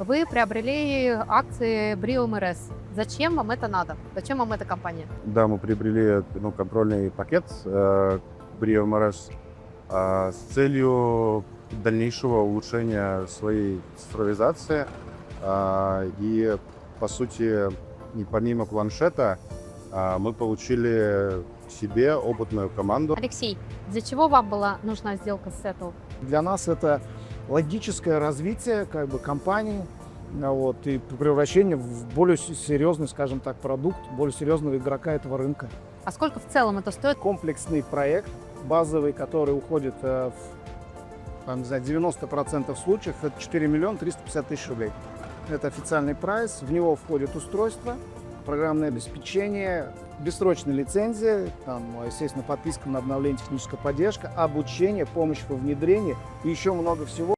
Вы приобрели акции Brio МРС. Зачем вам это надо? Зачем вам эта компания? Да, мы приобрели контрольный пакет Brio MRS с целью дальнейшего улучшения своей цифровизации. И, по сути, помимо планшета, мы получили себе опытную команду. Алексей, для чего вам была нужна сделка с Settle? Для нас это логическое развитие компании, и превращение в более серьезный, скажем так, продукт, более серьезного игрока этого рынка. А сколько в целом это стоит? Комплексный проект, базовый, который уходит в 90% случаев, это 4 миллиона 350 тысяч рублей. Это официальный прайс, в него входит устройство, программное обеспечение, бессрочная лицензия, естественно, подписка на обновление, техническая поддержка, обучение, помощь во внедрении и еще много всего.